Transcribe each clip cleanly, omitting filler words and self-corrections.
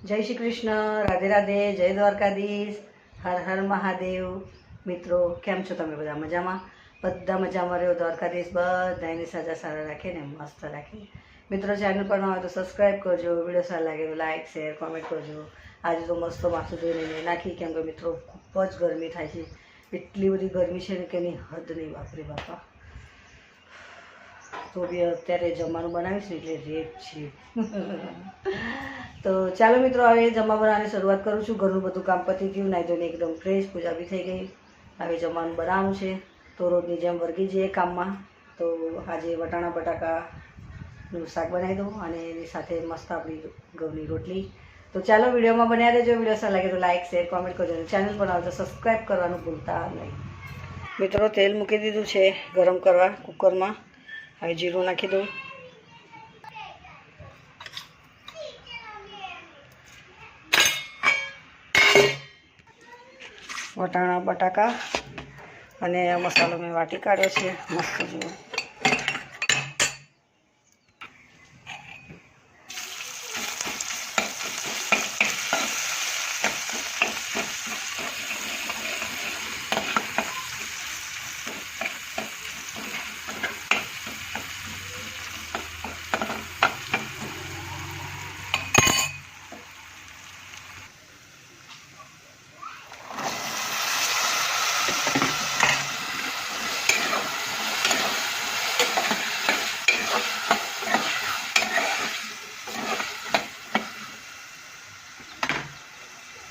જય શ્રી કૃષ્ણ, રાધે રાધે, જય દ્વારકાધીશ, હર હર મહાદેવ। મિત્રો કેમ છો તમે? બધા મજામાં? બધા મજામાં રહ્યો। દ્વારકાધીશ બધાને સાજા સારા રાખે ને મસ્ત રાખે। મિત્રો ચેનલ પર ન હોય તો સબસ્ક્રાઈબ કરજો, વિડીયો સારા લાગે તો લાઈક શેર કોમેન્ટ કરજો। આજે તો મસ્ત માથું ધોઈને નાખી, કેમ કે મિત્રો ખૂબ જ ગરમી થાય છે। એટલી બધી ગરમી છે ને કે એની હદ નહીં, બાપરે બાપા। તો બી અત્યારે જમવાનું બનાવીશ ને એટલે રેટ છે। તો ચાલો મિત્રો, હવે જમવા બનાવવાની શરૂઆત કરું છું। ઘરનું બધું કામ પતી ગયું, નાહી ધોઈને એકદમ ફ્રેશ, પૂજા બી થઈ ગઈ। હવે જમવાનું બનાવવાનું છે, તો રોજની જેમ વર્ગી જઈએ કામમાં। તો આજે વટાણા બટાકાનું શાક બનાવી દઉં અને એની સાથે મસ્ત આપણી ઘઉંની રોટલી। તો ચાલો વિડીયોમાં બન્યા રહેજો। વિડીયો સારા લાગે તો લાઈક શેર કોમેન્ટ કરજો, ચેનલ પર આવે તો સબસ્ક્રાઈબ કરવાનું ભૂલતા નહીં। મિત્રો તેલ મૂકી દીધું છે ગરમ કરવા કુકરમાં। હવે જીરું નાખી દઉં, વટાણા બટાકા અને મસાલો મેં વાટી કાઢ્યો છે મસ્ત જેવો।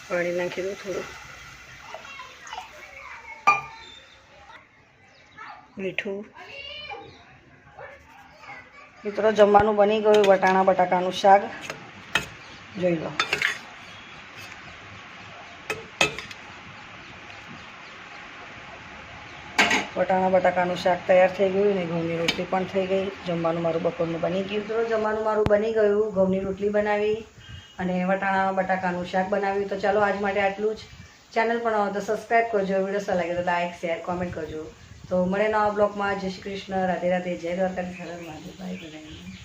પાણી નાખી દઉં થોડું, મીઠું। મિત્રો જમવાનું બની ગયું, વટાણા બટાકાનું શાક જોઈ લો। વટાણા બટાકાનું શાક તૈયાર થઈ ગયું ને ઘઉંની રોટલી પણ થઈ ગઈ। જમવાનું મારું બપોરનું બની ગયું। મિત્રો જમવાનું મારું બની ગયું, ઘઉંની રોટલી બનાવી અને વટાણા બટાકાનું શાક બનાવ્યું। તો ચાલો આજ માટે આટલું જ। ચેનલ પર આવો તો સબસ્ક્રાઈબ કરજો, વિડીયો સારા લાગે તો લાઈક શેર કોમેન્ટ કરજો। તો મળે નવા બ્લોગમાં। જય શ્રી કૃષ્ણ, રાધે રાધે, જય દ્વારકાધીશ, હર હર મહાદેવ, બાય બાય।